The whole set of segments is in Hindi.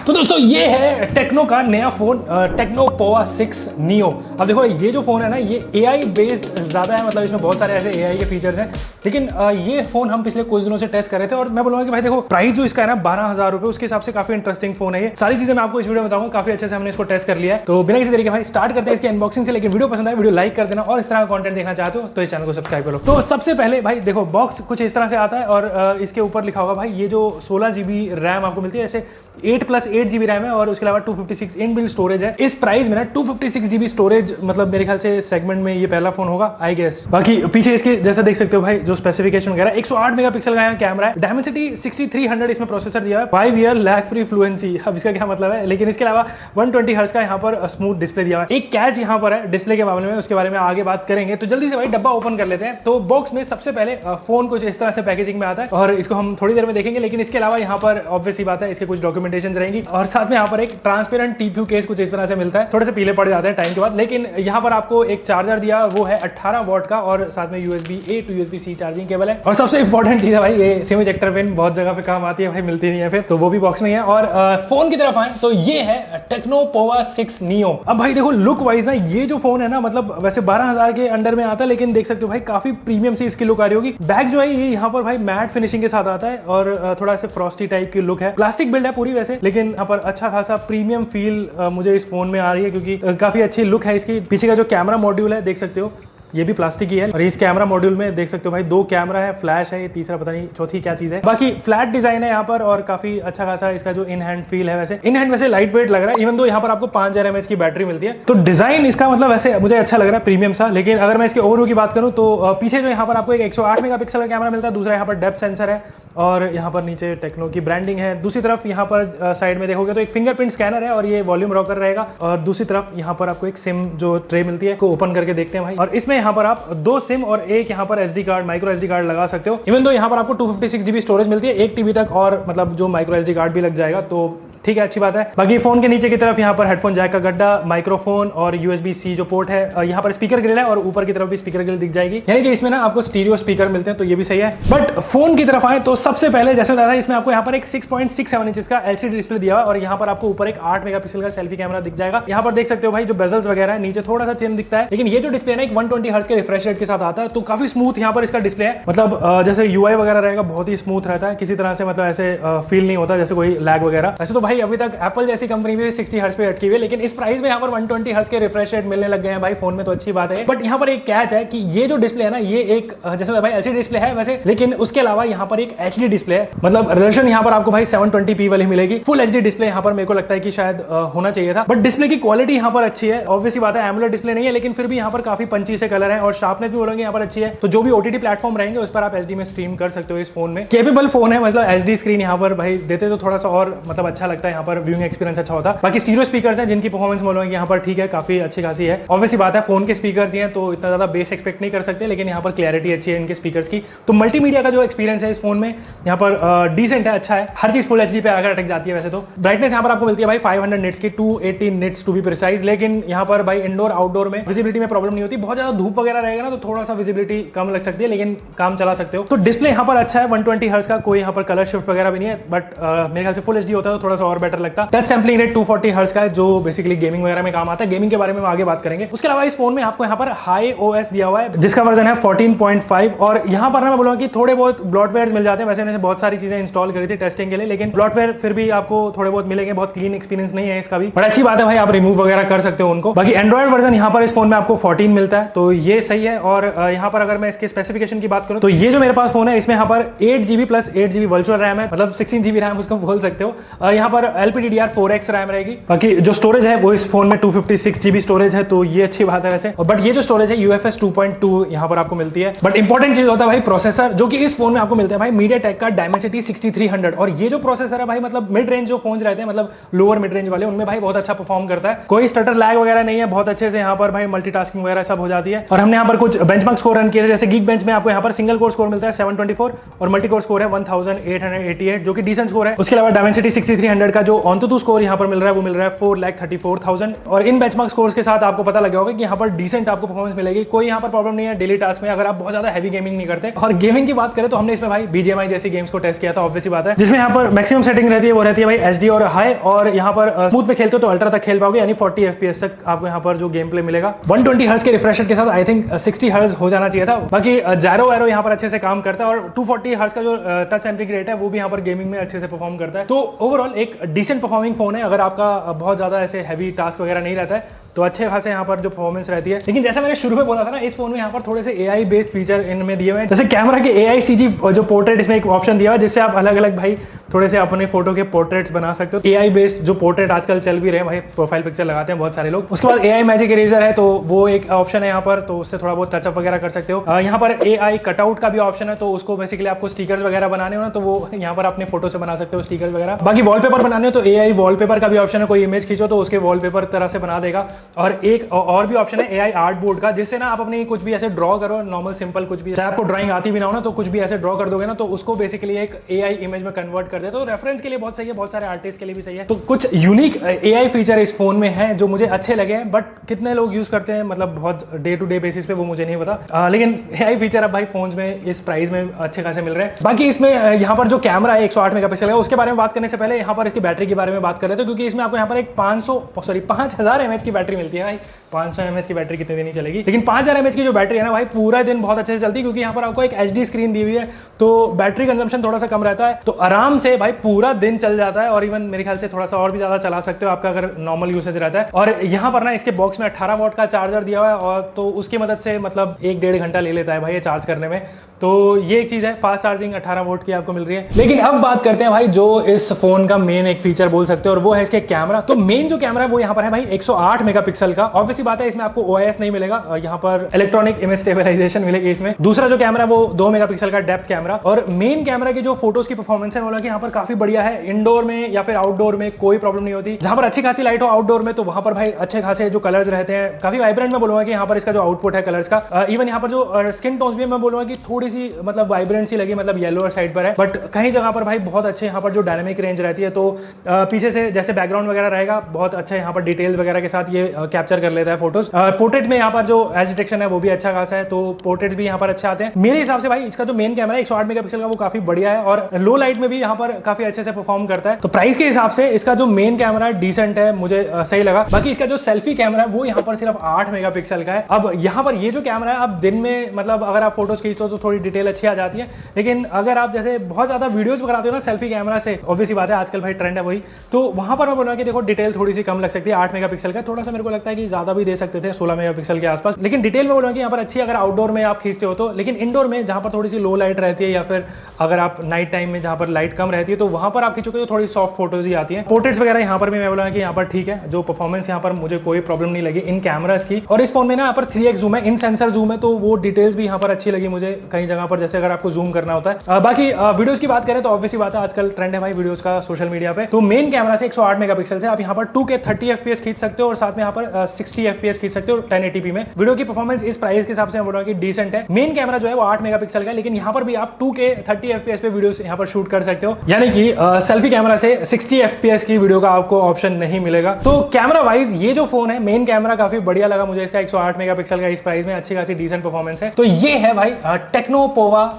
तो दोस्तों ये है टेक्नो का नया फोन टेक्नो पोवा 6 नियो। अब देखो ये जो फोन है ना ये एआई बेस्ड ज्यादा है, मतलब इसमें बहुत सारे ऐसे एआई के फीचर्स हैं। लेकिन ये फोन हम पिछले कुछ दिनों से टेस्ट कर रहे थे और मैं बोलूंगा कि भाई देखो प्राइस जो इसका है ना 12,000 रुपए, उसके हिसाब से काफी इंटरेस्टिंग फोन है। ये सारी चीजें मैं आपको इस वीडियो में बताऊंगा, काफी अच्छे से हमने इसको टेस्ट कर लिया है। तो बिना किसी तरीके भाई स्टार्ट करते हैं इसके अनबॉक्सिंग से। लेकिन वीडियो पसंद आए वीडियो लाइक कर देना और इस तरह का कंटेंट देखना चाहते हो तो इस चैनल को सब्सक्राइब करो। तो सबसे पहले भाई देखो बॉक्स कुछ इस तरह से आता है और इसके ऊपर लिखा होगा भाई ये जो 16 GB रैम आपको मिलती है, ऐसे 8+8 GB रैम है और उसके अलावा 256 इनबिल्ट स्टोरेज है। इस प्राइस में ना 256 GB स्टोरेज मतलब मेरे ख्याल से सेगमेंट में ये पहला फोन होगा आई गेस। बाकी पीछे इसके जैसा देख सकते हो भाई जो स्पेसिफिकेशन वगैरह 108 मेगापिक्सल का कैमरा है, डायमेंसिटी 6300 इसमें प्रोसेसर दिया है, 5 ईयर लैग फ्री फ्लुएंसी। अब इसका क्या मतलब है, लेकिन इसके अलावा 120 हर्ट्ज का यहाँ पर स्मूथ डिस्प्ले दिया हुआ है। एक कैच यहाँ पर है डिस्प्ले के मामले में, उसके बारे में आगे बात करेंगे। तो जल्दी से भाई डब्बा ओपन कर लेते हैं। तो बॉक्स में सबसे पहले फोन कुछ इस तरह से पैकेजिंग में आता है और इसको हम थोड़ी देर में देखेंगे। लेकिन इसके अलावा यहाँ पर ऑब्वियस ही बात है इसके कुछ डॉक्यूमेंटेशन रहेंगी और साथ में यहाँ पर एक ट्रांसपेरेंट टीपीयू केस कुछ इस तरह से मिलता है। थोड़े से पीले पड़ जाते हैं टाइम के बाद। लेकिन यहाँ पर आपको एक चार्जर दिया वो है 18 वॉट का और साथ में USB-A to USB-C charging cable है। और सबसे इंपॉर्टेंट चीज है भाई ये सिम इजेक्टर पिन, बहुत जगह पे काम आती है भाई, मिलती नहीं है फिर, तो वो भी बॉक्स में है। और फोन की तरफ आए तो ये है टेक्नो पोवा 6 नियो। अब भाई देखो लुक वाइज ना ये जो फोन है ना मतलब वैसे 12,000 के अंडर में आता है, लेकिन देख सकते हो भाई काफी प्रीमियम से इसकी लुक आ रही होगी। बैक जो है ये यहाँ पर भाई मैट फिनिशिंग के साथ आता है और थोड़ा से फ्रॉस्टी टाइप की लुक है। प्लास्टिक बिल्ड है पूरी वैसे, लेकिन यहाँ पर अच्छा खासा प्रीमियम फील मुझे इस फोन में आ रही है क्योंकि काफी अच्छी लुक है इसकी। पीछे का जो कैमरा मॉड्यूल है देख सकते हो ये भी प्लास्टिक ही है और इस कैमरा मॉड्यूल में देख सकते हो भाई 2 कैमरा है, फ्लैश है, ये तीसरा पता नहीं चौथी क्या चीज है। बाकी फ्लैट डिजाइन है यहाँ पर और काफी अच्छा खासा इसका जो इन हैंड फील है। वैसे इन हैंड वैसे लाइट वेट लग रहा है, इवन दो यहाँ पर आपको 5000 mAh की बैटरी मिलती है। तो डिजाइन इसका मतलब वैसे मुझे अच्छा लग रहा है, प्रीमियम सा। लेकिन अगर मैं इसके ओवरव्यू की बात करूँ तो पीछे जो यहाँ पर आपको एक 108 मेगापिक्सल का कैमरा मिलता है, दूसरा यहाँ पर डेप्थ सेंसर है और यहाँ पर नीचे टेक्नो की ब्रांडिंग है। दूसरी तरफ यहाँ पर साइड में देखोगे तो एक फिंगरप्रिंट स्कैनर है और ये वॉल्यूम रॉकर रहेगा। और दूसरी तरफ यहाँ पर आपको एक सिम जो ट्रे मिलती है को ओपन करके देखते हैं भाई। और इसमें यहाँ पर आप 2 सिम और एक यहाँ पर SD card, micro SD card लगा सकते हो। इवन दो यहाँ पर आपको 256 GB स्टोरेज मिलती है, 1 TB तक और मतलब जो माइक्रो SD कार्ड भी लग जाएगा, तो ठीक है अच्छी बात है। बाकी फोन के नीचे की तरफ यहाँ पर हेडफोन जैक का गड्ढा, माइक्रोफोन और USB-C जो पोर्ट है, यहाँ पर स्पीकर ग्रिल है और ऊपर की तरफ भी स्पीकर ग्रिल दिख जाएगी, यानी कि इसमें ना आपको स्टीरियो स्पीकर मिलते हैं, तो ये भी सही है। बट फोन की तरफ आए तो सबसे पहले जैसे बताया इसमें आपको यहाँ पर एक 6.67 इंच का LCD डिस्प्ले दिया हुआ और यहाँ पर आपको ऊपर एक 8 मेगापिक्सल का सेल्फी कैमरा दिख जाएगा। यहाँ पर देख सकते हो भाई जो बेजल्स वगैरह है, नीचे थोड़ा सा चिन्ह दिखता है। लेकिन ये जो डिस्प्ले है ना एक 120 हर्ट्ज के रिफ्रेश रेट के साथ आता है, तो काफी स्मूथ यहाँ पर इसका डिस्प्ले है। मतलब जैसे UI वगैरह रहेगा बहुत ही स्मूथ रहता है, किसी तरह से मतलब ऐसे फील नहीं होता जैसे कोई लैग वगैरह। वैसे तो भाई अभी तक एप्पल जैसी कंपनी भी 60 हर्ट्ज पे अटकी हुई है, लेकिन इस प्राइस में यहाँ पर 120 हर्ट्ज के रिफ्रेश रेट मिलने लग गए हैं भाई फोन में, तो अच्छी बात है। बट यहाँ पर एक कैच है कि ये जो डिस्प्ले है ना ये एक जैसे भाई LCD डिस्प्ले है वैसे, लेकिन उसके अलावा यहाँ पर एक HD डिस्प्ले है। मतलब रेजोल्यूशन यहाँ पर आपको भाई 720p वाली मिलेगी। फुल HD डिस्प्ले यहाँ पर मेरे को लगता है कि शायद होना चाहिए था, बट डिस्प्ले की क्वालिटी यहाँ पर अच्छी है। ऑब्वियसली बात है एमोलेड डिस्प्ले नहीं है, लेकिन फिर भी यहाँ पर काफी पंची से कलर है और शार्पनेस भी बोलेंगे यहाँ पर अच्छी है। तो जो भी OTT प्लेटफॉर्म रहेंगे उस पर आप HD में स्ट्रीम कर सकते हो। इस फोन में केपेबल फोन है, मतलब HD स्क्रीन यहाँ पर भाई देते तो थोड़ा सा और मतलब अच्छा लगता है, यहाँ पर व्यूइंग एक्सपीरियंस अच्छा होता। बाकी स्टीरियो स्पीकर्स हैं जिनकी परफॉर्मेंस बोलूंगा यहाँ पर ठीक है, काफी अच्छी खासी है। ऑब्वियसली बात है फोन के स्पीकर्स ही हैं तो इतना ज्यादा बेस एक्सपेक्ट नहीं कर सकते, लेकिन यहाँ पर क्लैरिटी अच्छी है इनके स्पीकर्स की। तो मल्टीमीडिया का जो एक्सपीरियंस है इस फोन में यहाँ पर डिसेंट है, अच्छा है। हर चीज फुल HD पे आकर अटक जाती है वैसे तो। ब्राइटनेस यहाँ पर आपको मिलती है भाई 500 निट्स की, 280 निट्स टू बी प्रिसाइज। लेकिन यहाँ पर भाई इंडोर आउटडोर में विजिबिलिटी में प्रॉब्लम नहीं होती। बहुत ज्यादा धूप वगैरह रहेगा ना तो थोड़ा सा विजिबिलिटी कम लग सकती है, लेकिन काम चला सकते हो। तो डिस्प्ले यहाँ पर अच्छा है, 120 हर्ट्ज का, कोई यहाँ पर कलर शिफ्ट वगैरह भी नहीं है। बट मेरे ख्याल से फुल HD होता है तो थोड़ा सा और बेटर लगता। टच सैंपलिंग रेट 240 हर्ट्ज का है जो बेसिकली गेमिंग वगैरह में काम आता है। गेमिंग के बारे में हम आगे बात करेंगे। उसके अलावा इस फोन में आपको यहाँ पर हाई OS दिया हुआ है जिसका वर्जन है 14.5 और यहाँ पर मैं बोलूँगा कि थोड़े बहुत ब्लॉटवेयर मिल जाते हैं। वैसे मैंने बहुत सारी चीजें इंस्टॉल करी थी टेस्टिंग के लिए, लेकिन ब्लॉटवेयर फिर भी आपको थोड़े बहुत मिलेंगे। बहुत क्लीन एक्सपीरियंस नहीं है इसका भी, बट अच्छी बात है भाई आप रिमूव वगैरह कर सकते हो उनको। बाकी एंड्रॉइड वर्जन यहाँ पर इस फोन में आपको 14 मिलता है, तो ये सही है। और यहाँ पर अगर मैं इसके स्पेसिफिकेशन की बात करूँ तो ये जो मेरे पास फोन है इसमें यहाँ पर 8 GB + 8 GB वर्चुअल रैम है, मतलब 16 GB रैम उसको बोल सकते हो। यहाँ पर LPDDR4X रैम रहेगी। बाकी जो स्टोरेज है वो इस फोन में 256 GB स्टोरेज है, तो ये अच्छी बात है वैसे। बट ये जो स्टोरेज है UFS 2.2 यहाँ पर आपको मिलती है। बट इंपॉर्टेंट चीज होता है भाई प्रोसेसर, जो कि इस फोन में आपको मिलता है भाई MediaTek का Dimensity 6300। और ये जो प्रोसेसर है भाई मतलब मिड रेंज जो फोन रहते हैं, मतलब लोअर मिड रेंज वाले, उनमें भाई बहुत अच्छा परफॉर्म करता है। कोई स्टटर लैग वगैरह नहीं है, बहुत अच्छे से यहाँ पर भाई मल्टीटास्किंग वगैरह सब हो जाती है। और हमने यहाँ पर कुछ बेंचमार्क स्कोर रन किए थे, जैसे Geekbench में आपको यहाँ पर सिंगल कोर स्कोर मिलता है 724 और मल्टी कोर स्कोर है 1888, जो कि डिसेंट स्कोर है। उसके अलावा Dimensity 6300 का जो ऑनटू स्कोर यहाँ पर मिल रहा है वो मिल रहा है 4,34,000। और इन बेंचमार्क स्कोर्स के साथ आपको पता लगा होगा कि यहाँ पर डिसेंट आपको परफॉर्मेंस मिलेगी, कोई यहाँ पर प्रॉब्लम नहीं है डेली टास्क में अगर आप बहुत ज्यादा हैवी गेमिंग नहीं करते। और गेमिंग की बात करें तो हमने इसमें भाई BGMI जैसी गेम्स को टेस्ट किया था, ऑब्वियसली बात है, जिसमें यहाँ पर मैक्सिमम सेटिंग रहती है वो रहती है भाई HD और हाई, और यहाँ पर स्मूथ पे खेलते हो तो अल्ट्रा तक खेल पाओगे, यानी 40 FPS तक आपको यहाँ पर जो गेम प्ले मिलेगा। 120 हर्ट्ज के रिफ्रेश रेट के साथ आई थिंक 60 हर्ट्ज हो जाना चाहिए था। बाकी जायरो वायरो यहाँ पर अच्छे से काम करता है, और 240 हर्ट्ज का जो टच सैंपलिंग रेट है वो भी यहाँ पर गेमिंग में अच्छे से परफॉर्म करता है। तो ओवरऑल एक डिसेंट परफॉर्मिंग फोन है, अगर आपका बहुत ज्यादा ऐसे हैवी टास्क वगैरह नहीं रहता है तो अच्छे खासे यहाँ पर जो परफॉर्मेंस रहती है। लेकिन जैसा मैंने शुरू में बोला था ना, इस फोन में यहाँ पर थोड़े से AI बेस्ड फीचर इनमें दिए हुए हैं, जैसे कैमरा के AICG जो पोर्ट्रेट, इसमें एक ऑप्शन दिया हुआ है जिससे आप अलग अलग भाई थोड़े से अपने फोटो के पोर्ट्रेट्स बना सकते हो। AI बेस्ड जो पोर्ट्रेट आजकल चल भी रहे हैं भाई, प्रोफाइल पिक्चर लगाते हैं बहुत सारे लोग। उसके बाद AI मैजिक इरेजर है, तो वो एक ऑप्शन है यहाँ पर, तो उससे थोड़ा बहुत टचअप वगैरह कर सकते हो। यहाँ पर AI कटआउट का भी ऑप्शन है, तो उसको बेसिकली आपको स्टिकर्स वगैरह बनाने हो ना, तो वो यहाँ पर अपने फोटो से बना सकते हो स्टिकर्स वगैरह। बाकी वॉलपेपर बनाने हो तो AI वॉलपेपर का भी ऑप्शन है, कोई इमेज खींचो तो उसके वॉलपेपर तरह से बना देगा। और एक और भी ऑप्शन है AI आर्ट बोर्ड का, जिससे ना आप अपनी कुछ भी ऐसे ड्रॉ करो, नॉर्मल सिंपल कुछ भी, चाहे आपको ड्राइंग आती भी ना हो ना, तो कुछ भी ऐसे ड्रॉ कर दोगे ना, तो उसको बेसिकली एक AI इमेज में कन्वर्ट कर दे, तो रेफरेंस के लिए बहुत सही है, बहुत सारे आर्टिस्ट के लिए भी सही है। तो कुछ यूनिक AI फीचर इस फोन में है जो मुझे अच्छे लगे हैं, बट कितने लोग यूज करते हैं मतलब बहुत डे टू डे बेसिस पे वो मुझे नहीं पता। लेकिन AI फीचर अब भाई फोन्स में इस प्राइस में अच्छे खासे मिल रहे हैं। बाकी इसमें यहाँ पर जो कैमरा है 108 मेगापिक्सल है, उसके बारे में बात करने से पहले यहाँ पर इसकी बैटरी के बारे में बात कर रहे थे, क्योंकि इसमें आपको यहाँ पर एक 5000 mAh की बैटरी मिलती है भाई। 500 mAh की बैटरी कितने दिन ही चलेगी, लेकिन 5000 mAh की जो बैटरी है ना भाई, पूरा दिन बहुत अच्छे से चलती है, क्योंकि यहाँ पर आपको एक HD स्क्रीन दी हुई है, तो बैटरी कंजम्पशन थोड़ा सा कम रहता है, तो आराम से भाई पूरा दिन चल जाता है। और इवन मेरे ख्याल से थोड़ा सा और भी ज्यादा चला सकते हो आपका अगर नॉर्मल यूसेज रहता है। और यहाँ पर ना इसके बॉक्स में 18 वॉट का चार्जर दिया हुआ है, और तो उसकी मदद से मतलब 1-1.5 घंटा ले लेता है भाई ये चार्ज करने में। तो ये एक चीज है, फास्ट चार्जिंग 18 वोल्ट की आपको मिल रही है। लेकिन अब बात करते हैं भाई जो इस फोन का मेन एक फीचर बोल सकते हो, और वो है इसके कैमरा। तो मेन जो कैमरा है वो यहाँ पर है भाई 108 मेगापिक्सल का। ऑब्वियसली बात है, इसमें आपको OIS नहीं मिलेगा, यहाँ पर इलेक्ट्रॉनिक इमेज स्टेबलाइजेशन मिलेगी इसमें। दूसरा जो कैमरा है वो 2 मेगापिक्सल का डेप्थ कैमरा। और मेन कैमरा की जो फोटोज की परफॉर्मेंस है वो यहाँ पर काफी बढ़िया है। इंडोर में या फिर आउटडोर में कोई प्रॉब्लम नहीं होती। जहां पर अच्छी खासी लाइट हो आउटडोर में, तो वहां पर भाई अच्छे खासे जो कलर्स रहते हैं, काफी वाइब्रेंट मैं बोलूंगा कि यहाँ पर इसका जो आउटपुट है कलर्स का। इवन यहाँ पर जो स्किन टोन्स भी मैं बोलूंगा कि थोड़ी सी मतलब वाइब्रेंट सी लगी, मतलब येलो साइड पर है, बट कहीं जगह पर भाई बहुत अच्छे यहाँ पर जो डायनामिक रेंज रहती है, तो पीछे से जैसे बैकग्राउंड वगैरह रहेगा बहुत अच्छा यहाँ पर डिटेल वगैरह के साथ ये कैप्चर कर लेता है फोटोज। पोर्ट्रेट में यहाँ पर जो एज डिटेक्शन है वो भी अच्छा खासा है, तो पोर्ट्रेट भी यहाँ पर अच्छे आते हैं मेरे हिसाब से। भाई इसका जो मेन कैमरा है 108 मेगापिक्सल का वो काफी बढ़िया है, और लो लाइट में भी यहाँ पर काफी अच्छे से परफॉर्म करता है। तो प्राइस के हिसाब से इसका जो मेन कैमरा है डिसेंट है, मुझे सही लगा। बाकी इसका जो सेल्फी कैमरा है वो यहाँ पर सिर्फ 8 मेगापिक्सल का है। अब यहाँ पर ये जो कैमरा है, अब दिन में मतलब अगर आप फोटोज खींचते हो तो थोड़ी डिटेल अच्छी आ जाती है, लेकिन अगर आप जैसे बहुत ज्यादा वीडियोस बनाते हो ना सेल्फी कैमरा से, ऑब्वियसली बात है आजकल भाई ट्रेंड है वही, तो वहां पर मैं बोलूंगा कि देखो डिटेल थोड़ी सी कम लग सकती है। 8 मेगापिक्सल का थोड़ा सा मेरे को लगता है कि ज्यादा भी दे सकते थे, 16 मेगापिक्सल के आसपास, लेकिन डिटेल में बोलूंगा कि यहाँ पर अच्छी अगर आउटडोर में आप खींचते हो तो। लेकिन इंडोर में जहां पर थोड़ी सी लो लाइट रहती है, या फिर अगर आप नाइट टाइम में जहां पर लाइट कम रहती है, तो वहां पर आप खींचोगे तो थोड़ी सॉफ्ट फोटोज ही आती है। पोर्ट्रेट्स वगैरह यहाँ पर भी मैं बोलूंगा कि यहाँ पर ठीक है, जो परफॉर्मेंस यहाँ पर मुझे कोई प्रॉब्लम नहीं लगी इन कैमरास की। और इस फोन में ना यहाँ पर 3x जूम है, इन सेंसर जूम है, तो वो डिटेल्स भी यहाँ पर अच्छी लगी मुझे कई जगह पर, जैसे अगर आपको जूम करना होता है। बाकी वीडियोस की बात करें तो ऑब्वियसली बात है आजकल ट्रेंड है भाई वीडियोस का सोशल मीडिया पे, तो मेन कैमरा से 108 मेगापिक्सल से आप यहाँ पर 2K 30 FPS खींच सकते हो, और साथ में यहाँ पर 60 FPS खींच सकते हो 1080p में। वीडियो की परफॉर्मेंस इस प्राइस के हिसाब से मैं बोलूंगा कि डिसेंट है। मेन कैमरा जो है वो 8 मेगापिक्सल का है, लेकिन यहाँ पर भी आप 2K 30 FPS पे वीडियोस यहाँ पर शूट कर सकते हो, यानी कि सेल्फी कैमरा से 60 FPS की वीडियो का आपको ऑप्शन नहीं मिलेगा। तो कैमरा वाइज ये जो फोन है, मेन कैमरा काफी बढ़िया लगा मुझे इसका, 108 मेगापिक्सल का इस प्राइस में अच्छी खासी डिसेंट परफॉर्मेंस है। तो ये है भाई टेक्नो पोवा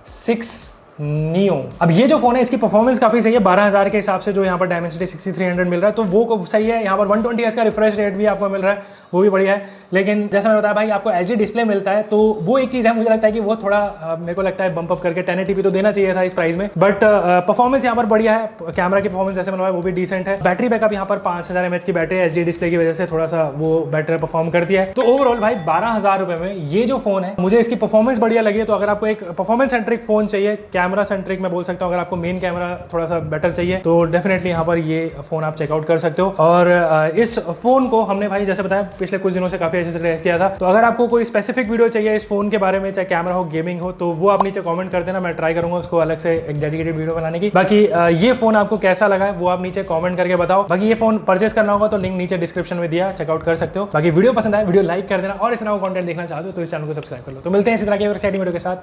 6 नियो। अब ये जो फोन है इसकी परफॉर्मेंस काफी सही है, 12000 के हिसाब से जो यहाँ पर डायमेंसिटी 6300 मिल रहा है, तो वो सही है। यहाँ पर 120 Hz का रिफ्रेश रेट भी आपको मिल रहा है, वो भी बढ़िया है। लेकिन जैसा मैंने बताया भाई आपको HD डिस्प्ले मिलता है, तो वो एक चीज है, मुझे लगता है कि वो थोड़ा मेरे को लगता है बम्प अप करके 1080p तो देना चाहिए था इस प्राइस में, बट परफॉर्मेंस यहाँ पर बढ़िया है। कैमरा की परफॉर्मेंस जैसे मैंने वो भी डिसेंट है। बैटरी बैकअप यहाँ पर 5000 mAh की बैटरी HD डिस्प्ले की वजह से थोड़ा सा वो बेटर परफॉर्म करती है। तो ओवरऑल भाई 12000 रुपए में ये जो फोन है, मुझे इसकी परफॉर्मेंस बढ़िया लगी है। तो अगर आपको एक परफॉर्मेंस सेंट्रिक फोन चाहिए, कैमरा सेंट्रिक मैं बोल सकता हूँ, अगर आपको मेन कैमरा थोड़ा सा बेटर चाहिए तो डेफिनेटली यहाँ पर ये फोन आप चेकआउट कर सकते हो। और इस फोन को हमने भाई जैसे बताया पिछले कुछ दिनों से काफी अच्छे से टेस्ट किया था। तो अगर आपको कोई स्पेसिफिक वीडियो चाहिए इस फोन के बारे में, चाहे कैमरा हो गेमिंग हो, तो वो आप नीचे कमेंट कर देना, मैं ट्राई करूंगा उसको अलग से एक डेडिकेटेड वीडियो बनाने की। बाकी ये फोन आपको कैसा लगा है वो आप नीचे कमेंट करके बताओ। बाकी ये फोन परचेस करना होगा तो लिंक नीचे डिस्क्रिप्शन में दिया, चेकआउट कर सकते हो। बाकी वीडियो पसंद आए वीडियो लाइक कर देना, और इस तरह का कंटेंट देखना चाहते हो तो इस चैनल को सब्सक्राइब कर लो। तो मिलते हैं इसी तरह की एक्साइटिंग वीडियो के साथ,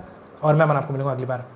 और मैं आपको मिलूंगा अगली बार।